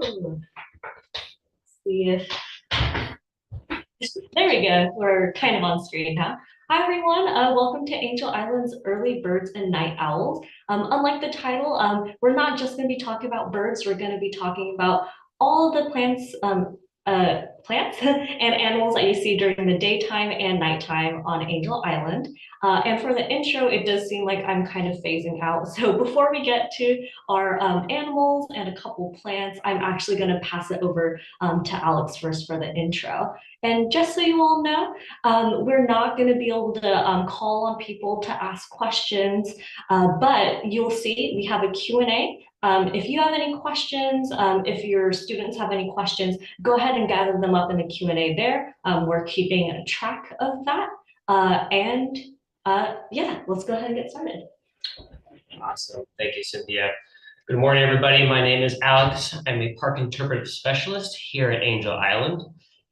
Ooh, see if there we go. We're kind of on screen now. Hi everyone, welcome to Angel Island's Early Birds and Night Owls. Unlike the title, we're not just going to be talking about birds. We're going to be talking about all the plants and animals that you see during the daytime and nighttime on Angel Island. And for the intro, it does seem like I'm kind of phasing out. So before we get to our animals and a couple plants, I'm actually going to pass it over to Alex first for the intro. And just so you all know, we're not going to be able to call on people to ask questions, but you'll see we have a Q&A. If you have any questions, if your students have any questions, go ahead and gather them up in the Q&A there. We're keeping a track of that. Yeah, let's go ahead and get started. Awesome. Thank you, Cynthia. Good morning, everybody. My name is Alex. I'm a park interpretive specialist here at Angel Island.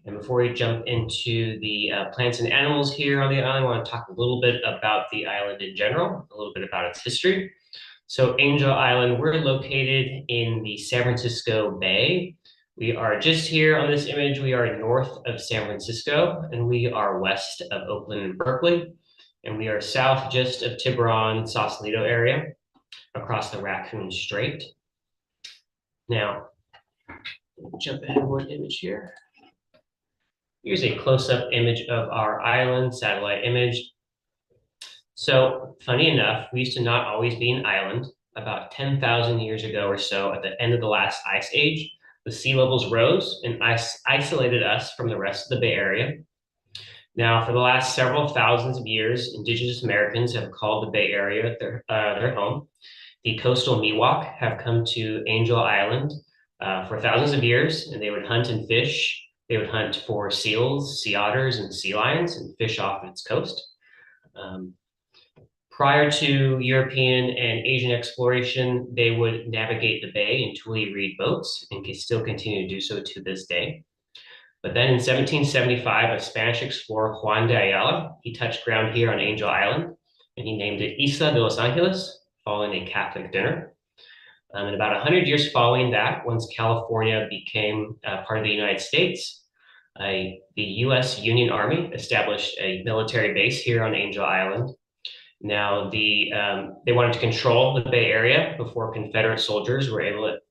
And before we jump into the plants and animals here on the island, I want to talk a little bit about the island in general, a little bit about its history. So Angel Island, we're located in the San Francisco Bay. We are just here on this image. We are north of San Francisco, and we are west of Oakland and Berkeley. And we are south just of Tiburon, Sausalito area, across the Raccoon Strait. Now, jump ahead one image here. Here's a close-up image of our island, satellite image. So, funny enough, we used to not always be an island. About 10,000 years ago or so, at the end of the last ice age, the sea levels rose and isolated us from the rest of the Bay Area. Now, for the last several thousands of years, indigenous Americans have called the Bay Area their home. The coastal Miwok have come to Angel Island for thousands of years, and they would hunt and fish. They would hunt for seals, sea otters, and sea lions, and fish off its coast. Prior to European and Asian exploration, they would navigate the bay in Tule reed boats and can still continue to do so to this day. But then in 1775, a Spanish explorer, Juan de Ayala, he touched ground here on Angel Island, and he named it Isla de los Angeles, following a Catholic dinner. And about 100 years following that, once California became part of the United States, the U.S. Union Army established a military base here on Angel Island. Now, they wanted to control the Bay Area before Confederate soldiers were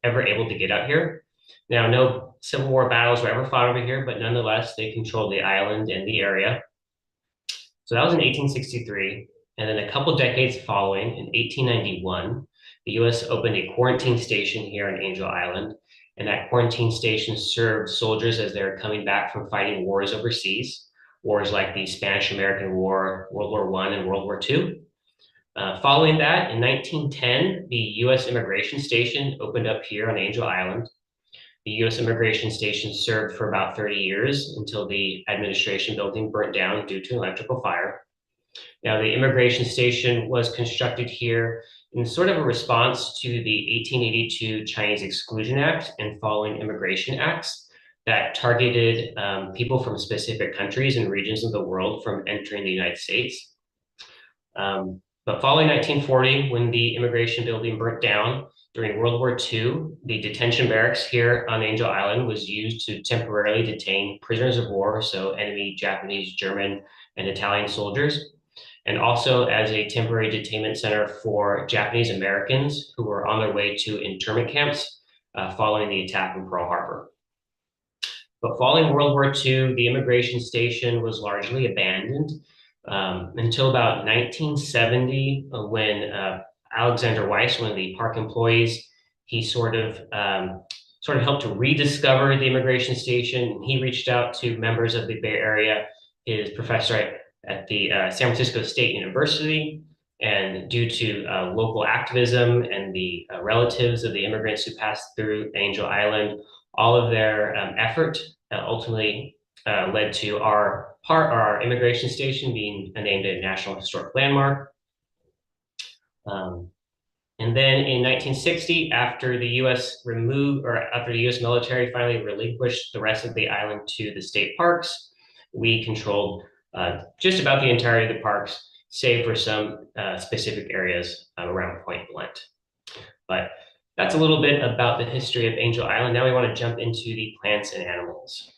ever able to get out here. Now, no Civil War battles were ever fought over here, but nonetheless, they controlled the island and the area. So that was in 1863. And then a couple decades following, in 1891, the US opened a quarantine station here on Angel Island. And that quarantine station served soldiers as they were coming back from fighting wars overseas, wars like the Spanish-American War, World War I, and World War II. Following that, in 1910, the US Immigration Station opened up here on Angel Island. The U.S. Immigration Station served for about 30 years until the administration building burnt down due to an electrical fire. Now, the Immigration Station was constructed here in sort of a response to the 1882 Chinese Exclusion Act and following immigration acts that targeted people from specific countries and regions of the world from entering the United States. But following 1940, when the immigration building burnt down, during World War II, the detention barracks here on Angel Island was used to temporarily detain prisoners of war, so enemy Japanese, German, and Italian soldiers, and also as a temporary detainment center for Japanese Americans who were on their way to internment camps following the attack in Pearl Harbor. But following World War II, the immigration station was largely abandoned until about 1970, when Alexander Weiss, one of the park employees, he sort of helped to rediscover the immigration station. He reached out to members of the Bay Area, his professor at the San Francisco State University, and due to local activism and the relatives of the immigrants who passed through Angel Island, all of their effort ultimately led to our immigration station being named a National Historic Landmark. And then in 1960, after the U.S. military finally relinquished the rest of the island to the state parks, we controlled just about the entirety of the parks, save for some specific areas around Point Blunt. But that's a little bit about the history of Angel Island. Now we want to jump into the plants and animals.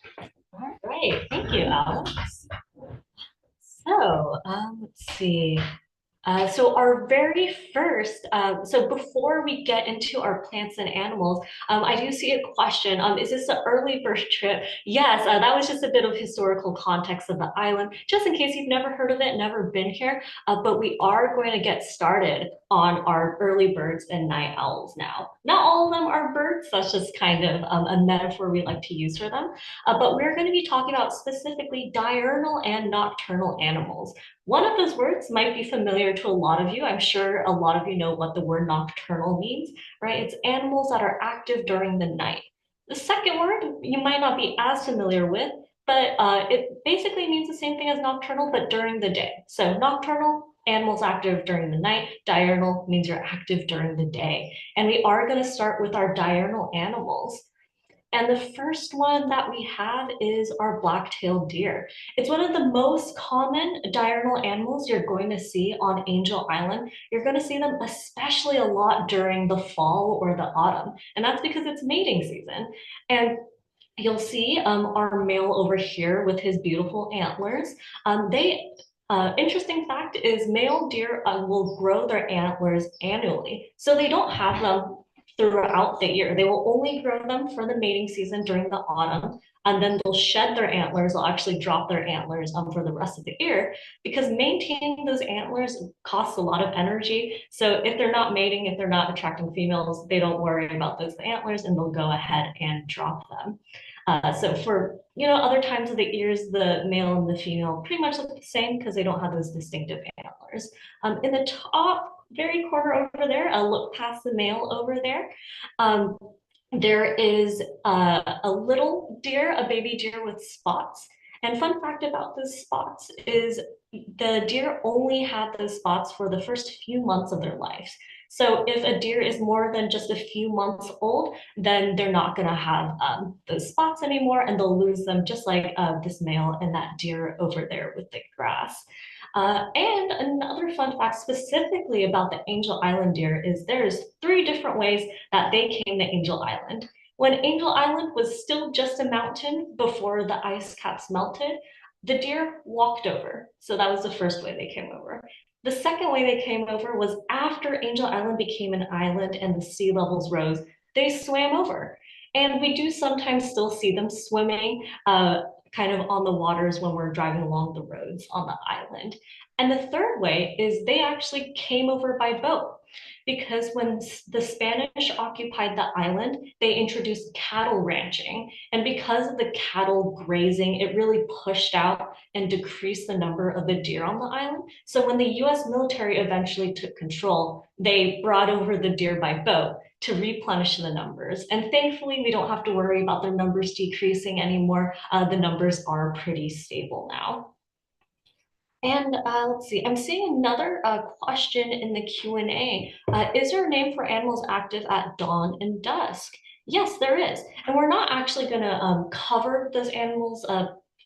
All right, thank you, Alex. So, let's see. So our very first, so before we get into our plants and animals, I do see a question. Is this an early bird trip? Yes, that was just a bit of historical context of the island, just in case you've never heard of it, never been here. But we are going to get started on our early birds and night owls now. Not all of them are birds. That's just kind of a metaphor we like to use for them. But we're going to be talking about specifically diurnal and nocturnal animals. One of those words might be familiar to a lot of you. I'm sure a lot of you know what the word nocturnal means, right? It's animals that are active during the night. The second word you might not be as familiar with, but it basically means the same thing as nocturnal, but during the day. So nocturnal, animals active during the night. Diurnal means you're active during the day. And we are going to start with our diurnal animals. And the first one that we have is our black-tailed deer. It's one of the most common diurnal animals you're going to see on Angel Island. You're going to see them especially a lot during the fall or the autumn. And that's because it's mating season. And you'll see our male over here with his beautiful antlers. Interesting fact is male deer will grow their antlers annually. So they don't have them throughout the year. They will only grow them for the mating season during the autumn, and then they'll shed their antlers. They'll actually drop their antlers for the rest of the year because maintaining those antlers costs a lot of energy. So if they're not mating, if they're not attracting females, they don't worry about those antlers and they'll go ahead and drop them. So for other times of the years, the male and the female pretty much look the same because they don't have those distinctive antlers. In the top very corner over there, I'll look past the male over there. Um, there is a little deer, a baby deer with spots. And fun fact about those spots is the deer only have those spots for the first few months of their lives. So if a deer is more than just a few months old, then they're not going to have those spots anymore and they'll lose them just like this male and that deer over there with the grass. And another fun fact specifically about the Angel Island deer is there's three different ways that they came to Angel Island. When Angel Island was still just a mountain before the ice caps melted, the deer walked over. So that was the first way they came over. The second way they came over was after Angel Island became an island and the sea levels rose, they swam over. And we do sometimes still see them swimming kind of on the waters when we're driving along the roads on the island. And the third way is they actually came over by boat because when the Spanish occupied the island, they introduced cattle ranching. And because of the cattle grazing, it really pushed out and decreased the number of the deer on the island. So when the US military eventually took control, they brought over the deer by boat to replenish the numbers. And thankfully, we don't have to worry about their numbers decreasing anymore. The numbers are pretty stable now. And let's see, I'm seeing another question in the Q&A. Is there a name for animals active at dawn and dusk? Yes, there is. And we're not actually going to cover those animals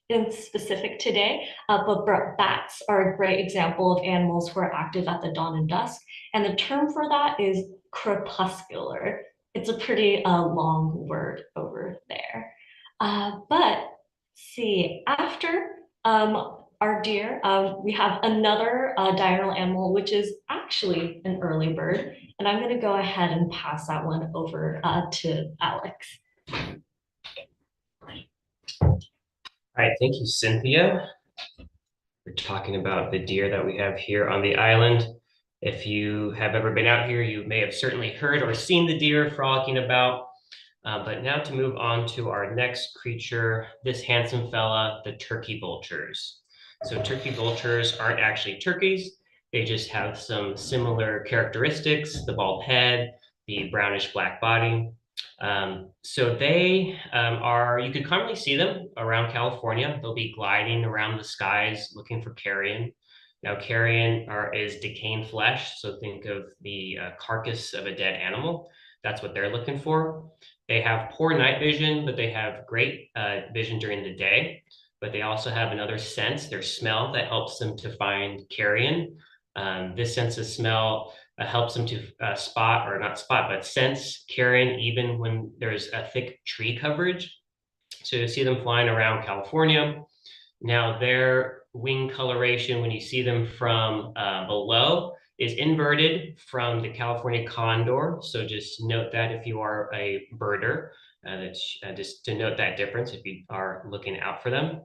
in specific today, but bats are a great example of animals who are active at the dawn and dusk. And the term for that is crepuscular. It's a pretty long word over there. But see, after our deer, we have another diurnal animal, which is actually an early bird. And I'm going to go ahead and pass that one over to Alex. All right, thank you, Cynthia. We're talking about the deer that we have here on the island. If you have ever been out here, you may have certainly heard or seen the deer frolicking about. But now to move on to our next creature, this handsome fella, the turkey vultures. So turkey vultures aren't actually turkeys. They just have some similar characteristics, the bald head, the brownish black body. So they you can commonly see them around California. They'll be gliding around the skies looking for carrion. Now, carrion is decaying flesh. So think of the carcass of a dead animal. That's what they're looking for. They have poor night vision, but they have great vision during the day. But they also have another sense, their smell, that helps them to find carrion. This sense of smell helps them to spot or not spot, but sense carrion even when there's a thick tree coverage. So you see them flying around California. Now, their wing coloration, when you see them from below, is inverted from the California condor. So just note that if you are a birder, that's just to note that difference if you are looking out for them.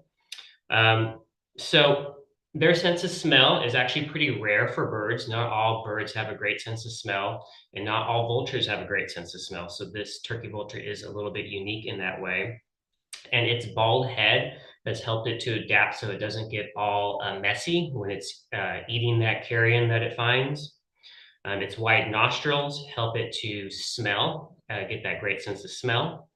So their sense of smell is actually pretty rare for birds. Not all birds have a great sense of smell, and not all vultures have a great sense of smell. So this turkey vulture is a little bit unique in that way. And its bald head has helped it to adapt so it doesn't get all messy when it's eating that carrion that it finds. Its wide nostrils help it to smell, get that great sense of smell.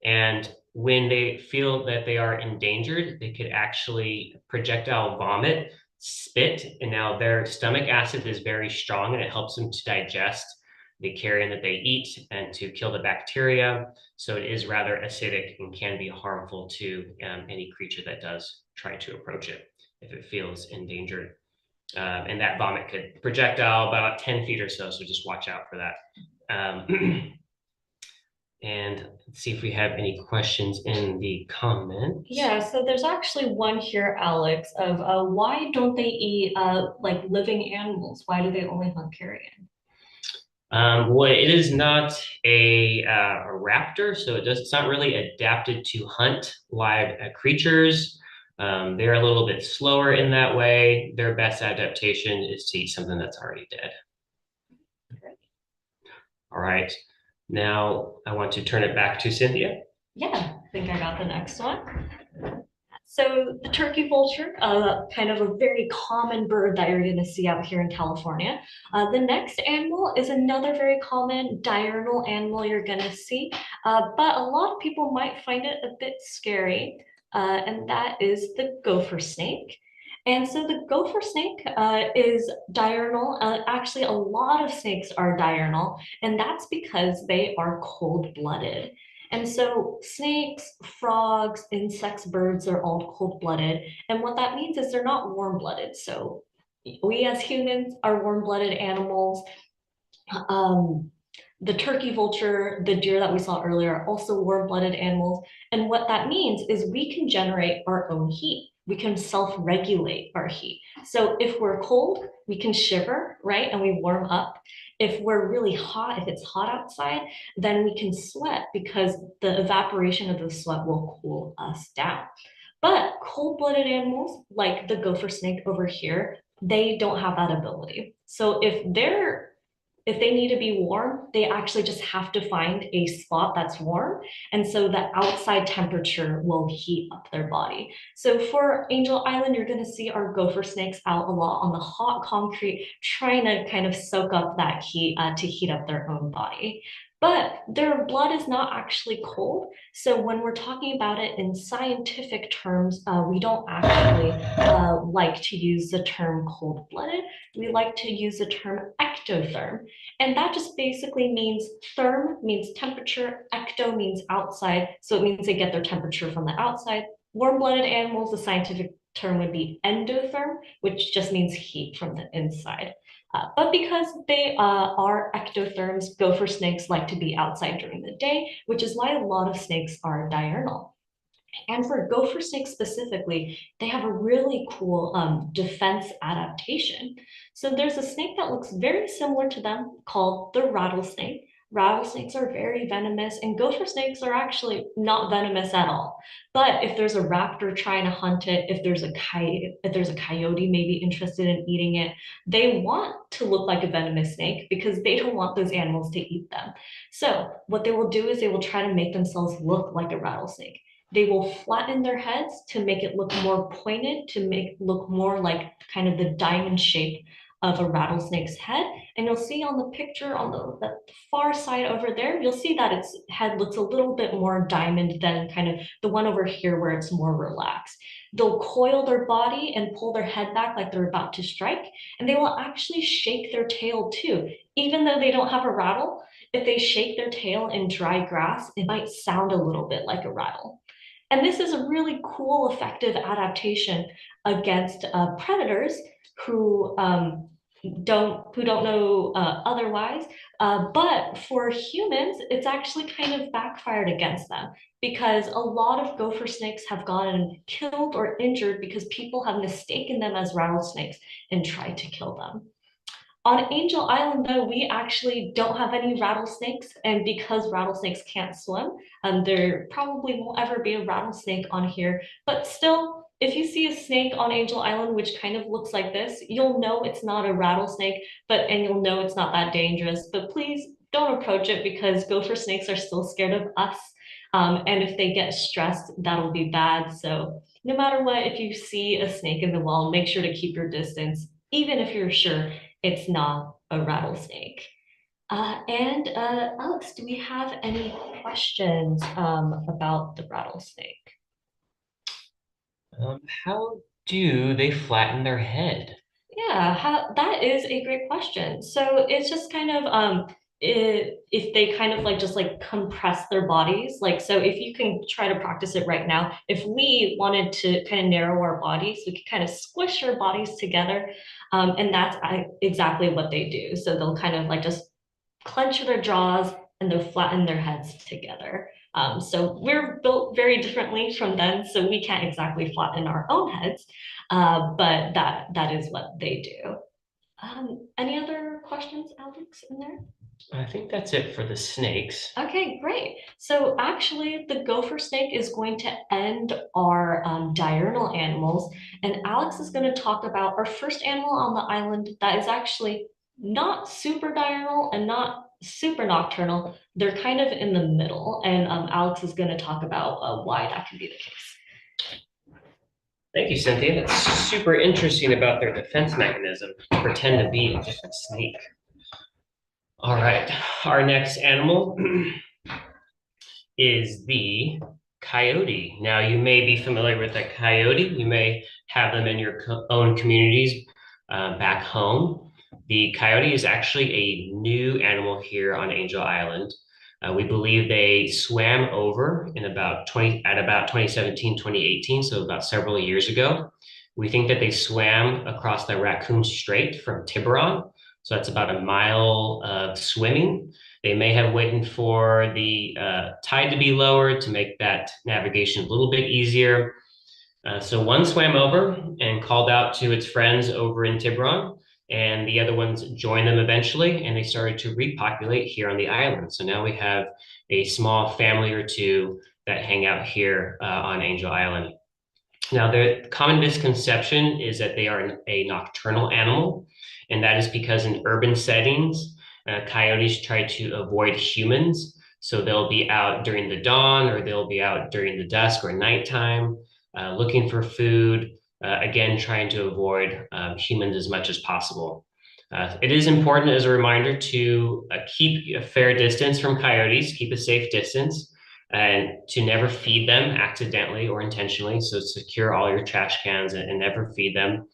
And when they feel that they are endangered, they could actually projectile vomit, spit, and now their stomach acid is very strong and it helps them to digest the carrion that they eat and to kill the bacteria. So it is rather acidic and can be harmful to any creature that does try to approach it if it feels endangered. And that vomit could projectile about 10 feet or so, so just watch out for that. And let's see if we have any questions in the comments. Yeah, so there's actually one here, Alex, of why don't they eat like living animals? Why do they only hunt carrion? Well, it is not a raptor, so it's not really adapted to hunt live creatures. They're a little bit slower in that way. Their best adaptation is to eat something that's already dead. All right. Now I want to turn it back to Cynthia. Yeah, I think I got the next one. So the turkey vulture, kind of a very common bird that you're going to see out here in California. The next animal is another very common diurnal animal you're going to see, but a lot of people might find it a bit scary, and that is the gopher snake. And so the gopher snake is diurnal. Actually, a lot of snakes are diurnal, and that's because they are cold-blooded. And so snakes, frogs, insects, birds are all cold-blooded. And what that means is they're not warm-blooded. So we as humans are warm-blooded animals. Um, the turkey vulture, the deer that we saw earlier, are also warm-blooded animals. And what that means is we can generate our own heat. We can self-regulate our heat. So if we're cold, we can shiver, right? And we warm up. If we're really hot, if it's hot outside, then we can sweat because the evaporation of the sweat will cool us down. But cold-blooded animals, like the gopher snake over here, they don't have that ability. So if they need to be warm, they actually just have to find a spot that's warm. And so the outside temperature will heat up their body. So for Angel Island, you're going to see our gopher snakes out a lot on the hot concrete, trying to kind of soak up that heat to heat up their own body. But their blood is not actually cold. So when we're talking about it in scientific terms, we don't actually like to use the term cold-blooded. We like to use the term ectotherm. And that just basically means therm means temperature, ecto means outside. So it means they get their temperature from the outside. Warm-blooded animals, the scientific term would be endotherm, which just means heat from the inside. But because they are ectotherms, gopher snakes like to be outside during the day, which is why a lot of snakes are diurnal. And for gopher snakes specifically, they have a really cool defense adaptation. So there's a snake that looks very similar to them called the rattlesnake. Rattlesnakes are very venomous, and gopher snakes are actually not venomous at all. But if there's a raptor trying to hunt it, if there's a coyote maybe interested in eating it, they want to look like a venomous snake because they don't want those animals to eat them. So what they will do is they will try to make themselves look like a rattlesnake. They will flatten their heads to make it look more pointed, to make it look more like kind of the diamond shape of a rattlesnake's head. And you'll see on the picture on the far side over there, you'll see that its head looks a little bit more diamond than kind of the one over here where it's more relaxed. They'll coil their body and pull their head back like they're about to strike, and they will actually shake their tail too. Even though they don't have a rattle, if they shake their tail in dry grass, it might sound a little bit like a rattle. And this is a really cool, effective adaptation against predators who don't know otherwise. But for humans, it's actually kind of backfired against them because a lot of gopher snakes have gotten killed or injured because people have mistaken them as rattlesnakes and tried to kill them. On Angel Island, though, we actually don't have any rattlesnakes, and because rattlesnakes can't swim, there probably won't ever be a rattlesnake on here. But still, if you see a snake on Angel Island, which kind of looks like this, you'll know it's not a rattlesnake, and you'll know it's not that dangerous. But please don't approach it because gopher snakes are still scared of us. And if they get stressed, that'll be bad. So no matter what, if you see a snake in the wall, make sure to keep your distance, even if you're sure it's not a rattlesnake. And Alex, do we have any questions about the rattlesnake? How do they flatten their head? Yeah, that is a great question. So it's just kind of if they kind of like just like compress their bodies, like so if you can try to practice it right now, if we wanted to kind of narrow our bodies, we could kind of squish our bodies together, and that's exactly what they do. So they'll kind of like just clench their jaws and they'll flatten their heads together. So we're built very differently from them, so we can't exactly flatten our own heads, but that is what they do. Any other questions, Alex, in there? I think that's it for the snakes. Okay, great. So actually, the gopher snake is going to end our diurnal animals, and Alex is going to talk about our first animal on the island that is actually not super diurnal and not super nocturnal. They're kind of in the middle, and Alex is going to talk about why that can be the case. Thank you, Cynthia. That's super interesting about their defense mechanism. Pretend to be a different snake. All right, our next animal is the coyote. Now, you may be familiar with a coyote. You may have them in your own communities back home. The coyote is actually a new animal here on Angel Island. We believe they swam over in about 2017, 2018, so about several years ago. We think that they swam across the Raccoon Strait from Tiburon. So that's about a mile of swimming. They may have waited for the tide to be lower to make that navigation a little bit easier. So one swam over and called out to its friends over in Tiburon, and the other ones joined them eventually, and they started to repopulate here on the island. So now we have a small family or two that hang out here on Angel Island. Now, the common misconception is that they are a nocturnal animal, and that is because in urban settings, coyotes try to avoid humans. So they'll be out during the dawn or they'll be out during the dusk or nighttime looking for food, again, trying to avoid humans as much as possible. It is important as a reminder to keep a fair distance from coyotes, keep a safe distance, and to never feed them accidentally or intentionally. So secure all your trash cans and never feed them,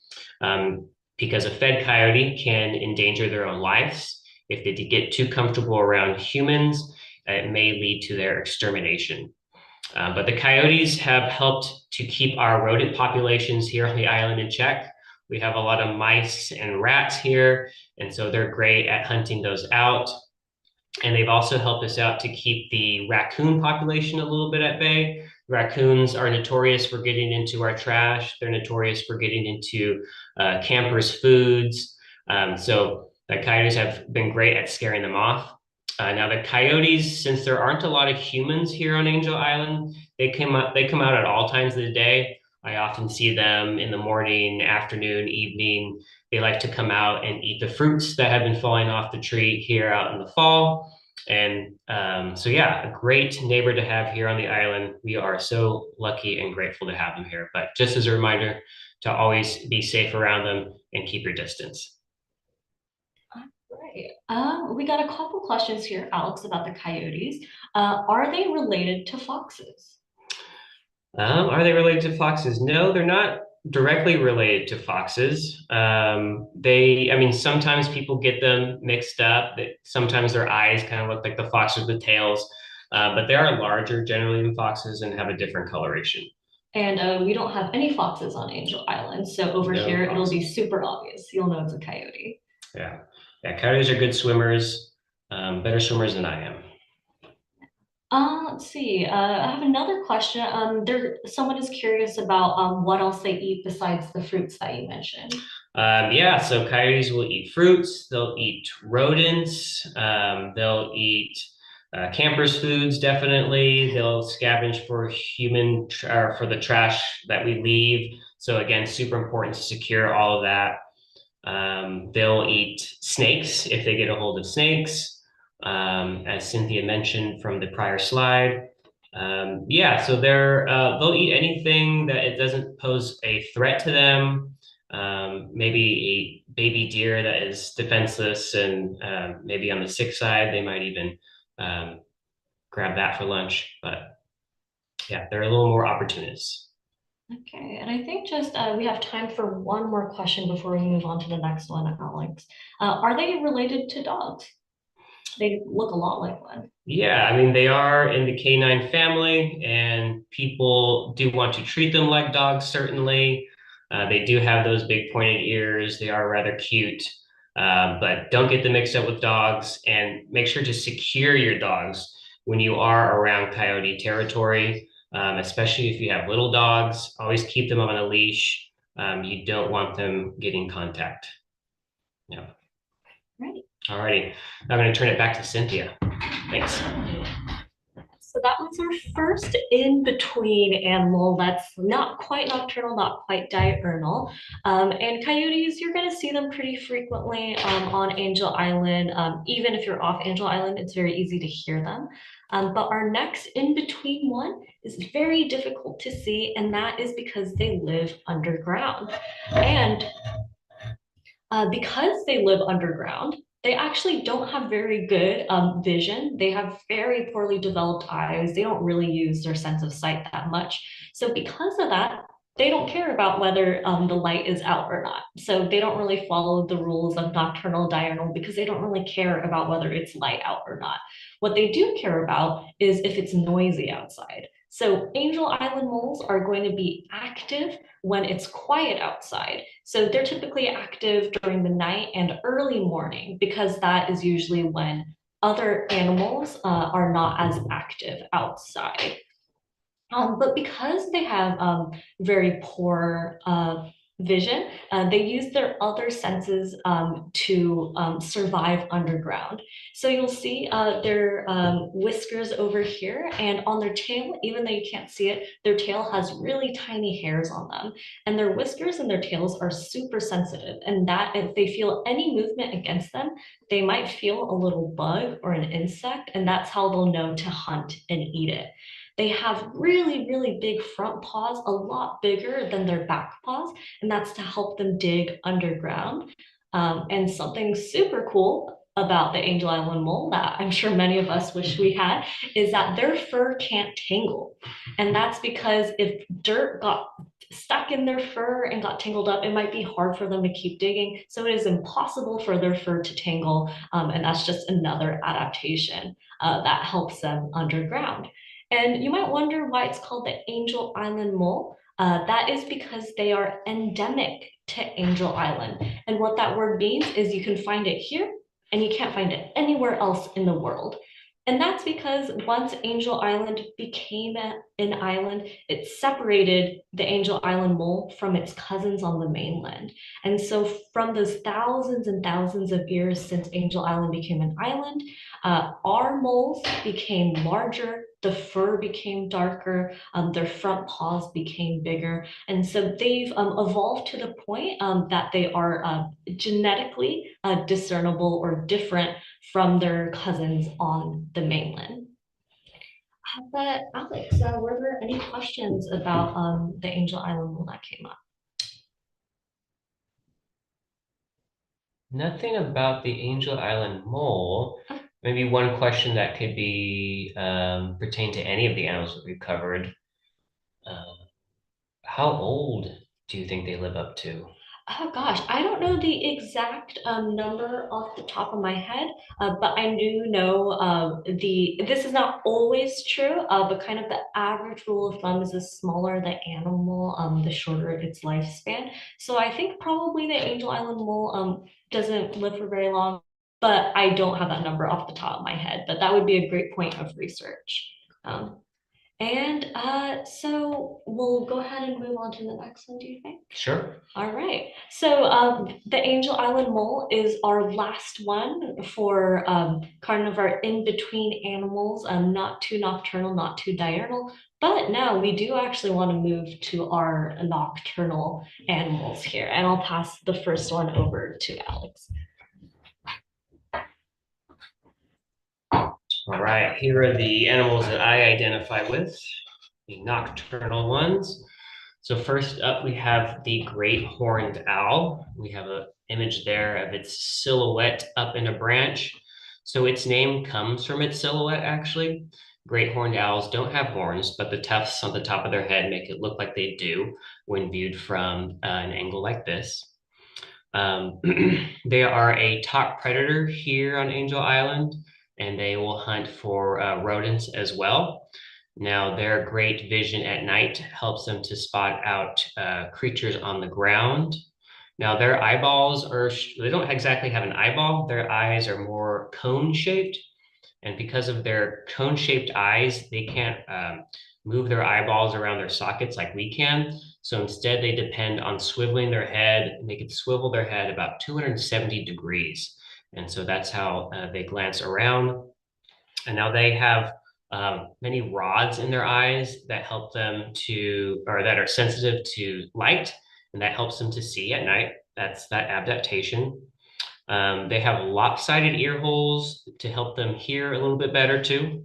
because a fed coyote can endanger their own lives. If they get too comfortable around humans, it may lead to their extermination. But the coyotes have helped to keep our rodent populations here on the island in check. We have a lot of mice and rats here, and so they're great at hunting those out. And they've also helped us out to keep the raccoon population a little bit at bay. Raccoons are notorious for getting into our trash. They're notorious for getting into campers' foods. So the coyotes have been great at scaring them off. Now the coyotes, since there aren't a lot of humans here on Angel Island, they come out at all times of the day. I often see them in the morning, afternoon, evening. They like to come out and eat the fruits that have been falling off the tree here out in the fall. And so, yeah, a great neighbor to have here on the island. We are so lucky and grateful to have them here. But just as a reminder to always be safe around them and keep your distance. Right. We got a couple questions here, Alex, about the coyotes. Are they related to foxes? Are they related to foxes? No, they're not directly related to foxes. I mean, sometimes people get them mixed up. Sometimes their eyes kind of look like the fox with the tails, but they are larger generally than foxes and have a different coloration. And we don't have any foxes on Angel Island, so over No here it'll be foxes. super obvious. You'll know it's a coyote. Yeah. Yeah, coyotes are good swimmers, better swimmers than I am. Let's see. I have another question. Someone is curious about what else they eat besides the fruits that you mentioned. Yeah, so coyotes will eat fruits, they'll eat rodents, they'll eat campers' foods, definitely. They'll scavenge for or for the trash that we leave. So again, super important to secure all of that. They'll eat snakes if they get a hold of snakes, as Cynthia mentioned from the prior slide. Yeah, so they'll eat anything that it doesn't pose a threat to them. Maybe a baby deer that is defenseless and maybe on the sick side, they might even um, grab that for lunch. But yeah, they're a little more opportunists. Okay, and I think just we have time for one more question before we move on to the next one, Alex. Are they related to dogs? They look a lot like one. Yeah, I mean, they are in the canine family, and people do want to treat them like dogs, certainly. They do have those big pointed ears. They are rather cute, but don't get them mixed up with dogs and make sure to secure your dogs when you are around coyote territory, especially if you have little dogs. Always keep them on a leash. You don't want them getting contact. Yeah. Right. All righty. I'm going to turn it back to Cynthia. Thanks. So that was our first in-between animal that's not quite nocturnal, not quite diurnal. And coyotes, you're going to see them pretty frequently on Angel Island. Even if you're off Angel Island, it's very easy to hear them. But our next in-between one is very difficult to see, and that is because they live underground. And because they live underground, they actually don't have very good vision. They have very poorly developed eyes. They don't really use their sense of sight that much. So, because of that, they don't care about whether the light is out or not. So, they don't really follow the rules of nocturnal diurnal because they don't really care about whether it's light out or not. What they do care about is if it's noisy outside. So, Angel Island moles are going to be active when it's quiet outside. So they're typically active during the night and early morning because that is usually when other animals are not as active outside. But because they have very poor vision, they use their other senses to survive underground. So you'll see their whiskers over here, and on their tail, even though you can't see it, their tail has really tiny hairs on them. And their whiskers and their tails are super sensitive. And that if they feel any movement against them, they might feel a little bug or an insect, and that's how they'll know to hunt and eat it. They have really, really big front paws, a lot bigger than their back paws, and that's to help them dig underground. And something super cool about the Angel Island mole that I'm sure many of us wish we had is that their fur can't tangle. And that's because if dirt got stuck in their fur and got tangled up, it might be hard for them to keep digging. So it is impossible for their fur to tangle. And that's just another adaptation that helps them underground. And you might wonder why it's called the Angel Island mole. That is because they are endemic to Angel Island. And what that word means is you can find it here and you can't find it anywhere else in the world. And that's because once Angel Island became an island, it separated the Angel Island mole from its cousins on the mainland. And so, from those thousands and thousands of years since Angel Island became an island, our moles became larger, the fur became darker, their front paws became bigger. And so they've evolved to the point that they are genetically discernible or different from their cousins on the mainland. But Alex, were there any questions about the Angel Island mole that came up? Nothing about the Angel Island mole. Maybe one question that could be pertain to any of the animals that we've covered. Uh, how old do you think they live up to? Oh gosh, I don't know the exact number off the top of my head, but I do know this is not always true, but kind of the average rule of thumb is the smaller the animal, the shorter its lifespan. So I think probably the Angel Island mole doesn't live for very long, but I don't have that number off the top of my head. But that would be a great point of research. Um, so we'll go ahead and move on to the next one, do you think? Sure. All right. So the Angel Island mole is our last one for kind of our in-between animals, not too nocturnal, not too diurnal. But now we do actually want to move to our nocturnal animals here. And I'll pass the first one over to Alex. All right, here are the animals that I identify with, the nocturnal ones. So first up, we have the great horned owl. We have an image there of its silhouette up in a branch. So its name comes from its silhouette, actually. Great horned owls don't have horns, but the tufts on the top of their head make it look like they do when viewed from an angle like this. Um, they are a top predator here on Angel Island, and they will hunt for rodents as well. Now, their great vision at night helps them to spot out creatures on the ground. Now, their eyeballs are, they don't exactly have an eyeball. Their eyes are more cone shaped. And because of their cone shaped eyes, they can't move their eyeballs around their sockets like we can. So instead, they depend on swiveling their head, and they can swivel their head about 270 degrees. And so that's how they glance around. And now they have many rods in their eyes that help them to, or that are sensitive to light, and that helps them to see at night. That's that adaptation. They have lopsided ear holes to help them hear a little bit better too.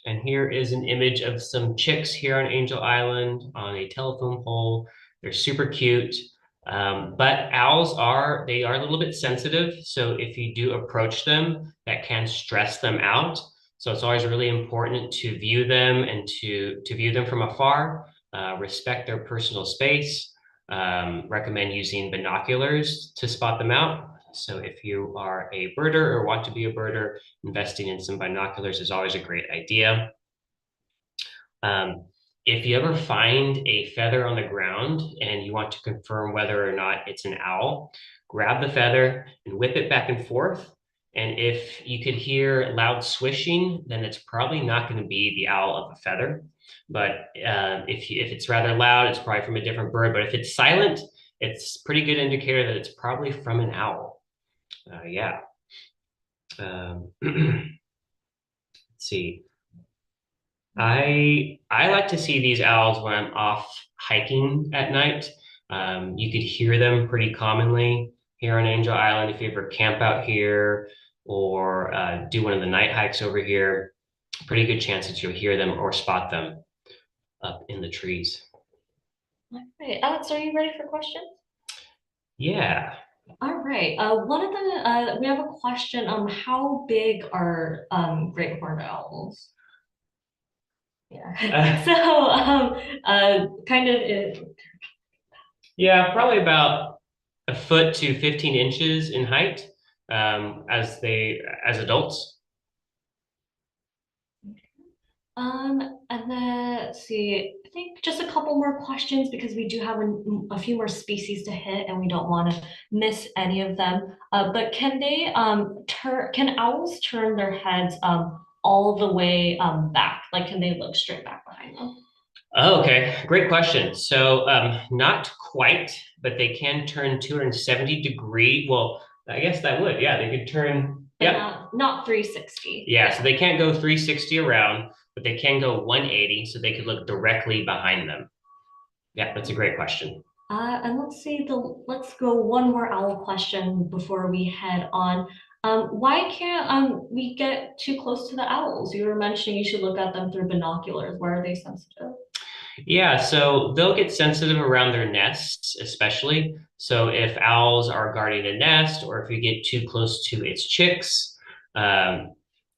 And here is an image of some chicks here on Angel Island on a telephone pole. They're super cute. But owls they are a little bit sensitive. So if you do approach them, that can stress them out. So it's always really important to view them and to view them from afar, respect their personal space. Recommend using binoculars to spot them out. So if you are a birder or want to be a birder, investing in some binoculars is always a great idea. Um, if you ever find a feather on the ground and you want to confirm whether or not it's an owl, grab the feather and whip it back and forth. And if you could hear loud swishing, then it's probably not going to be the owl of a feather. But if it's rather loud, it's probably from a different bird. But if it's silent, it's a pretty good indicator that it's probably from an owl. Yeah. Let's see. I like to see these owls when I'm off hiking at night. You could hear them pretty commonly here on Angel Island if you ever camp out here or do one of the night hikes over here. Pretty good chance that you'll hear them or spot them up in the trees. All right, Alex, are you ready for questions? Yeah. All right. One of the we have a question. How big are great horned owls? Yeah. Uh, So kind of yeah, probably about a foot to 15 inches in height as adults. and then let's see. I think just a couple more questions because we do have a few more species to hit, and we don't want to miss any of them. But can they turn? Can owls turn their heads all the way back? Like, can they look straight back behind them? Oh, okay, great question. So, not quite, but they can turn 270-degree. Well, I guess that would, yeah, they could turn, But yep. not 360. Yeah, so they can't go 360 around, but they can go 180, so they could look directly behind them. Yeah, that's a great question. And let's go one more owl question before we head on. Why can't we get too close to the owls? You were mentioning you should look at them through binoculars. Why are they sensitive? Yeah, so they'll get sensitive around their nests, especially. So if owls are guarding a nest, or if you get too close to its chicks, um,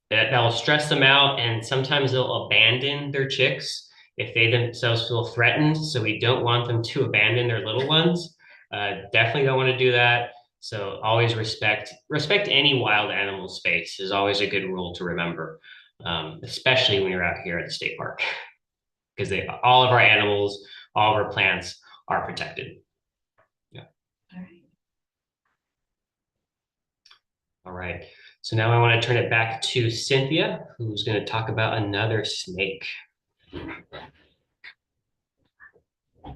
that'll stress them out, and sometimes they'll abandon their chicks if they themselves feel threatened. So we don't want them to abandon their little ones. Definitely don't want to do that. So always respect any wild animal space is always a good rule to remember, especially when you're out here at the state park, because they all of our animals, all of our plants are protected. Yeah. All right. All right. So now I want to turn it back to Cynthia, who's going to talk about another snake.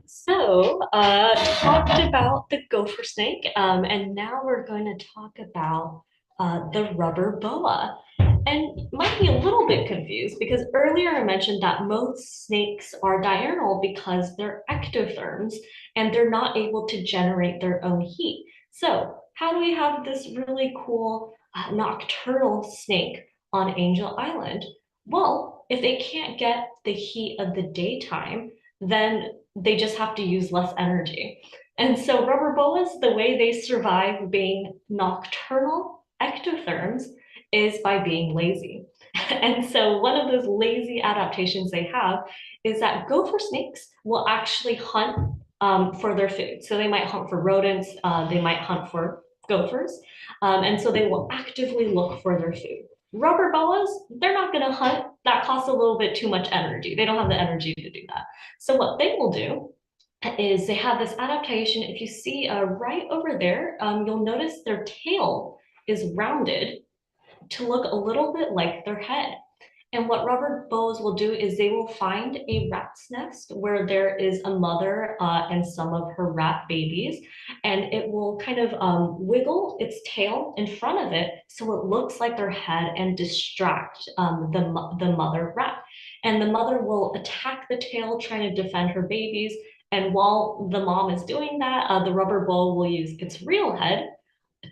So, talked about the gopher snake, and now we're going to talk about the rubber boa. And might be a little bit confused because earlier I mentioned that most snakes are diurnal because they're ectotherms and they're not able to generate their own heat. So, how do we have this really cool nocturnal snake on Angel Island? Well, if they can't get the heat of the daytime, then they just have to use less energy. And so rubber boas, the way they survive being nocturnal ectotherms is by being lazy. And so one of those lazy adaptations they have is that gopher snakes will actually hunt for their food. So they might hunt for rodents, they might hunt for gophers, and so they will actively look for their food. Rubber boas, they're not going to hunt. That costs a little bit too much energy. They don't have the energy to do that. So what they will do is they have this adaptation. If you see right over there, you'll notice their tail is rounded to look a little bit like their head. And what rubber boas will do is they will find a rat's nest where there is a mother and some of her rat babies, and it will kind of wiggle its tail in front of it so it looks like their head and distract the mother rat. And the mother will attack the tail trying to defend her babies. And while the mom is doing that, the rubber boa will use its real head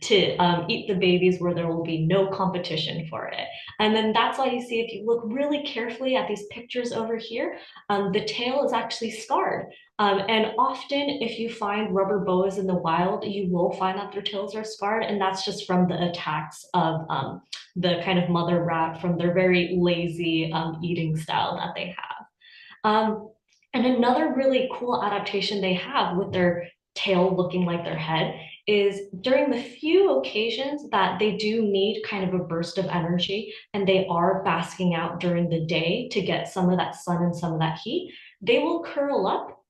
to eat the babies where there will be no competition for it. And then that's why you see, if you look really carefully at these pictures over here, the tail is actually scarred. And often if you find rubber boas in the wild, you will find that their tails are scarred. And that's just from the attacks of the kind of mother rat from their very lazy eating style that they have. And another really cool adaptation they have with their tail looking like their head is during the few occasions that they do need kind of a burst of energy and they are basking out during the day to get some of that sun and some of that heat, they will curl up,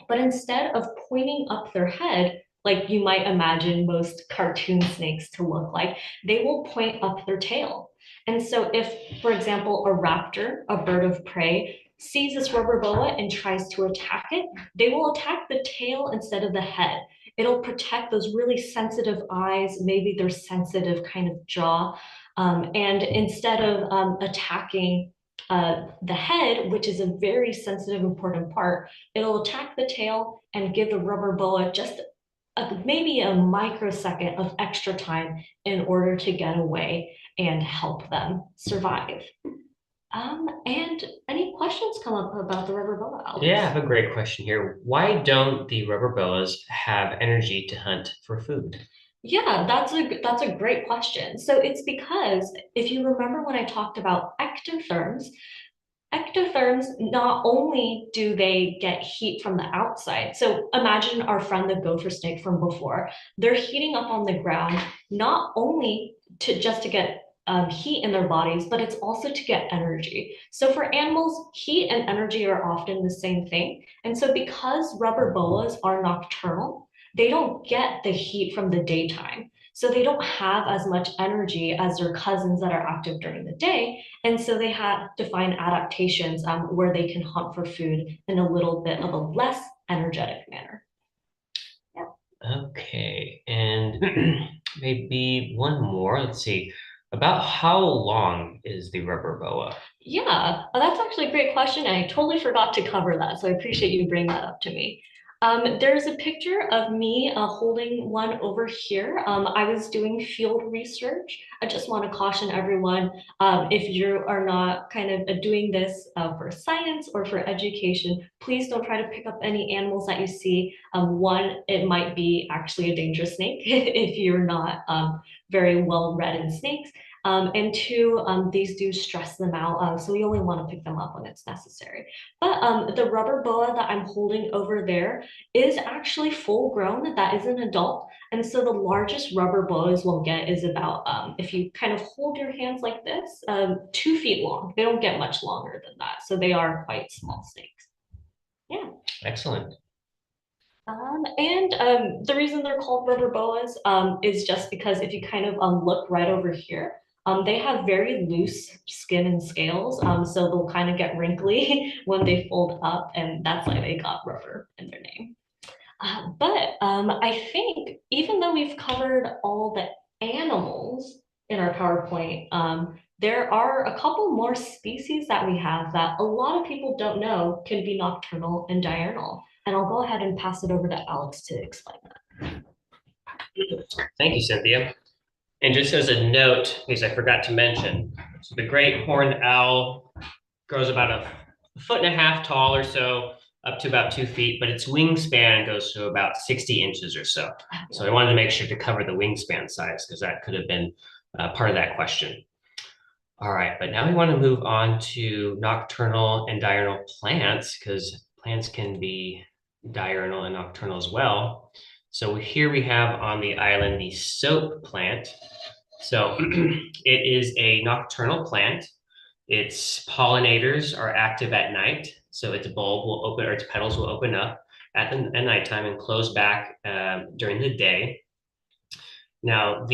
but instead of pointing up their head, like you might imagine most cartoon snakes to look like, they will point up their tail. And so if, for example, a raptor, a bird of prey, sees this rubber boa and tries to attack it, they will attack the tail instead of the head. It'll protect those really sensitive eyes, maybe their sensitive kind of jaw. And instead of attacking the head, which is a very sensitive, important part, it'll attack the tail and give the rubber boa just maybe a microsecond of extra time in order to get away and help them survive. And any questions come up about the rubber boa, Alex? Yeah, I have a great question here. Why don't the rubber boas have energy to hunt for food? Yeah, that's a great question. So it's because if you remember when I talked about ectotherms, ectotherms, not only do they get heat from the outside, so imagine our friend the gopher snake from before, they're heating up on the ground, not only to just to get heat in their bodies, but it's also to get energy. So for animals, heat and energy are often the same thing. And so because rubber boas are nocturnal, they don't get the heat from the daytime. So they don't have as much energy as their cousins that are active during the day. And so they have to find adaptations where they can hunt for food in a little bit of a less energetic manner. Okay, and maybe one more. Let's see. About how long is the rubber boa? Yeah, that's actually a great question. I totally forgot to cover that, so I appreciate you bringing that up to me. There's a picture of me holding one over here. I was doing field research. I just want to caution everyone, if you are not kind of doing this for science or for education, please don't try to pick up any animals that you see. One, it might be actually a dangerous snake if you're not very well read in snakes. And two, these do stress them out. So we only want to pick them up when it's necessary. But the rubber boa that I'm holding over there is actually full grown. That is an adult. And so the largest rubber boas we'll get is about, if you kind of hold your hands like this, 2 feet long. They don't get much longer than that. So they are quite small snakes. Yeah. Excellent. And the reason they're called rubber boas is just because if you kind of look right over here, they have very loose skin and scales. So they'll kind of get wrinkly when they fold up, and that's why they got rubber in their name. But I think even though we've covered all the animals in our PowerPoint, there are a couple more species that we have that a lot of people don't know can be nocturnal and diurnal. And I'll go ahead and pass it over to Alex to explain that. Thank you, Cynthia. And just as a note, because I forgot to mention, so the great horned owl grows about a foot and a half tall or so, up to about 2 feet, but its wingspan goes to about 60 inches or so. So I wanted to make sure to cover the wingspan size because that could have been part of that question. All right, but now we want to move on to nocturnal and diurnal plants because plants can be diurnal and nocturnal as well. So here we have on the island the soap plant. So it is a nocturnal plant. Its pollinators are active at night. So its bulb will open, or its petals will open up at nighttime and close back during the day. Now,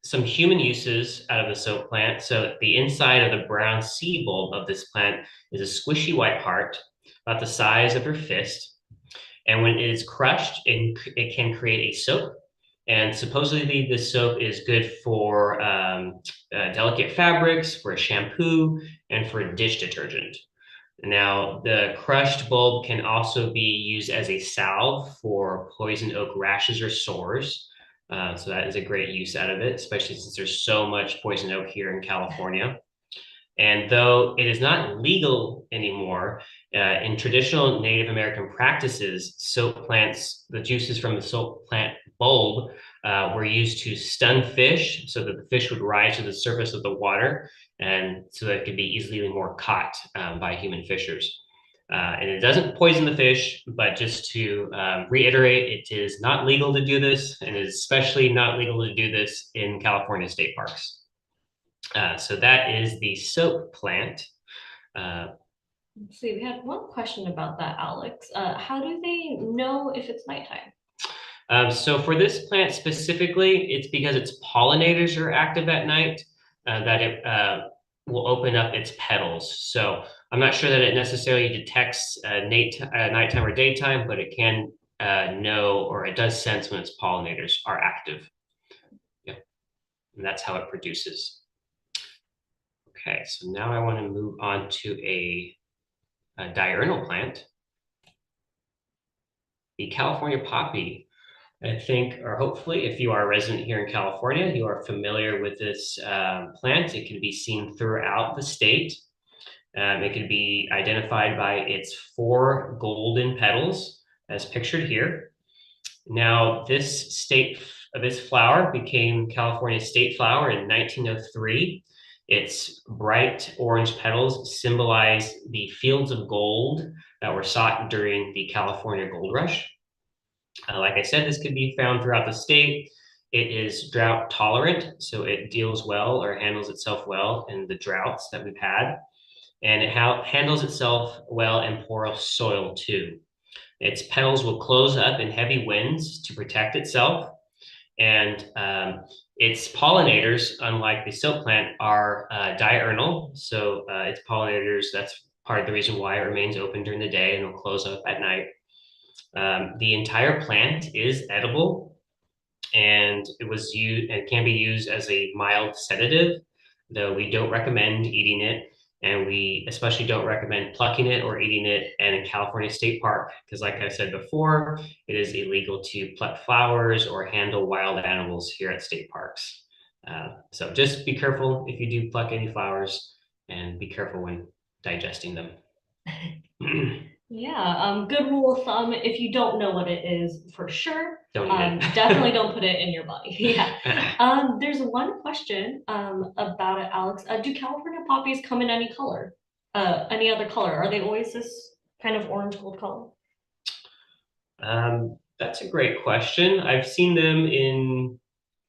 some human uses out of the soap plant. So the inside of the brown seed bulb of this plant is a squishy white heart, about the size of your fist. And when it is crushed, it can create a soap. And supposedly this soap is good for delicate fabrics, for a shampoo, and for a dish detergent. Now, the crushed bulb can also be used as a salve for poison oak rashes or sores. So that is a great use out of it, especially since there's so much poison oak here in California. And though it is not legal anymore, in traditional Native American practices, soap plants, the juices from the soap plant bulb were used to stun fish so that the fish would rise to the surface of the water and so that it could be easily more caught by human fishers. And it doesn't poison the fish, but just to reiterate, it is not legal to do this, and it is especially not legal to do this in California state parks. So that is the soap plant. Let's see, we had one question about that, Alex. How do they know if it's nighttime? So for this plant specifically, it's because its pollinators are active at night that it will open up its petals. So I'm not sure that it necessarily detects nighttime or daytime, but it can know, or it does sense when its pollinators are active. Yeah, and that's how it produces. Okay, so now I want to move on to a diurnal plant, the California poppy. I think, or hopefully, if you are a resident here in California, you are familiar with this plant. It can be seen throughout the state. It can be identified by its 4 golden petals, as pictured here. Now, this flower became California's state flower in 1903. Its bright orange petals symbolize the fields of gold that were sought during the California Gold Rush. Like I said, this can be found throughout the state. It is drought tolerant, so it deals well or handles itself well in the droughts that we've had. And it handles itself well in porous soil too. Its petals will close up in heavy winds to protect itself. And its pollinators, unlike the soap plant, are diurnal. So its pollinators, that's part of the reason why it remains open during the day and will close up at night. The entire plant is edible, and it can be used as a mild sedative, though we don't recommend eating it, and we especially don't recommend plucking it or eating it in a California state park because, like I said before, it is illegal to pluck flowers or handle wild animals here at state parks. So just be careful if you do pluck any flowers, and be careful when digesting them. Yeah, good rule of thumb, if you don't know what it is for sure, Don't eat it. definitely don't put it in your body. Yeah. There's one question about it, Alex. Do California poppies come in any color? Any other color? Are they always this kind of orange gold color? That's a great question. I've seen them in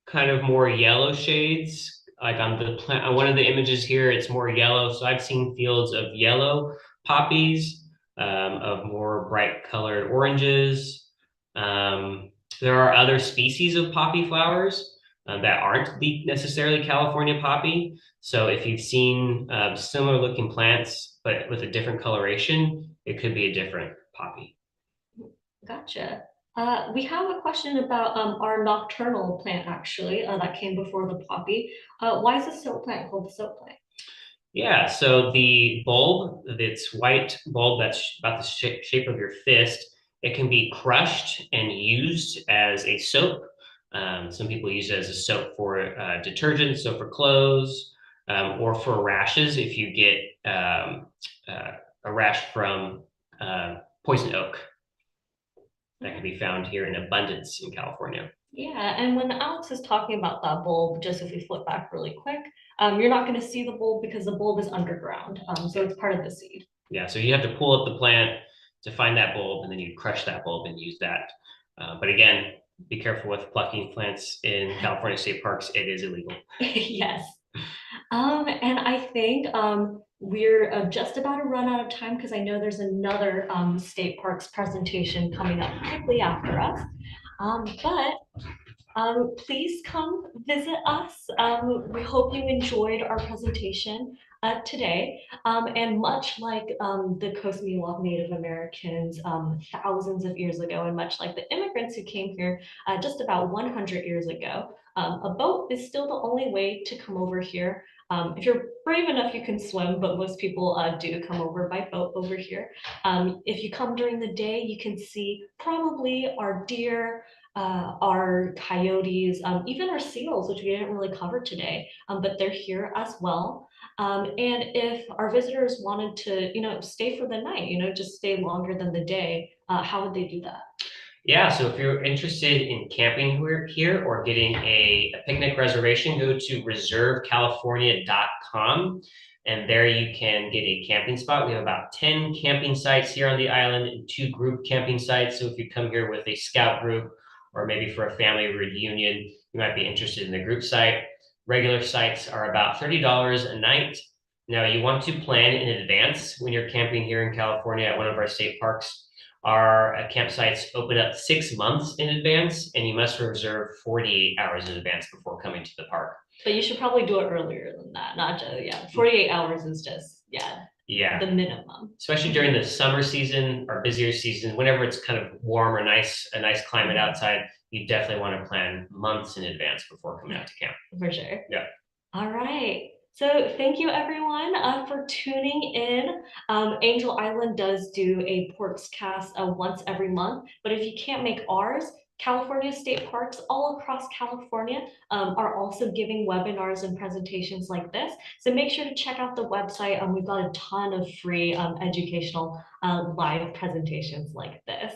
kind of more yellow shades. Like on the plant, on one of the images here, it's more yellow. So I've seen fields of yellow poppies, of more bright colored oranges. There are other species of poppy flowers that aren't necessarily California poppy. So if you've seen similar looking plants, but with a different coloration, it could be a different poppy. Gotcha. We have a question about our nocturnal plant actually that came before the poppy. Why is the soap plant called the soap plant? Yeah, so the bulb, this white bulb that's about the shape of your fist, it can be crushed and used as a soap. Some people use it as a soap for detergent, so for clothes, or for rashes if you get uh, a rash from poison oak that can be found here in abundance in California. Yeah, and when Alex is talking about that bulb, just if we flip back really quick, you're not going to see the bulb because the bulb is underground. So it's part of the seed. Yeah, so you have to pull up the plant to find that bulb, and then you crush that bulb and use that. But again, be careful with plucking plants in California state parks. It is illegal. Yes. And I think we're just about to run out of time because I know there's another state parks presentation coming up quickly after us. But please come visit us. We hope you enjoyed our presentation today. And much like the Coast Miwok Native Americans thousands of years ago, and much like the immigrants who came here just about 100 years ago, a boat is still the only way to come over here. If you're brave enough, you can swim, but most people do come over by boat over here. If you come during the day, you can see probably our deer, our coyotes, even our seals, which we didn't really cover today, but they're here as well. And if our visitors wanted to, stay for the night, just stay longer than the day, how would they do that? Yeah, so if you're interested in camping here or getting a picnic reservation, go to reservecalifornia.com and there you can get a camping spot. We have about 10 camping sites here on the island and two group camping sites. So if you come here with a scout group or maybe for a family reunion, you might be interested in the group site. Regular sites are about $30 a night. Now, you want to plan in advance when you're camping here in California at one of our state parks. Our campsites open up 6 months in advance, and you must reserve 48 hours in advance before coming to the park. But you should probably do it earlier than that, not just, yeah, 48 hours is just, Yeah, the minimum. especially during the summer season or busier season, whenever it's kind of warm or a nice climate outside, you definitely want to plan months in advance before coming out to camp. For sure. Yeah. All right. So thank you everyone for tuning in. Angel Island does do a ports cast once every month, but if you can't make ours, California state parks all across California are also giving webinars and presentations like this. So make sure to check out the website. We've got a ton of free educational live presentations like this.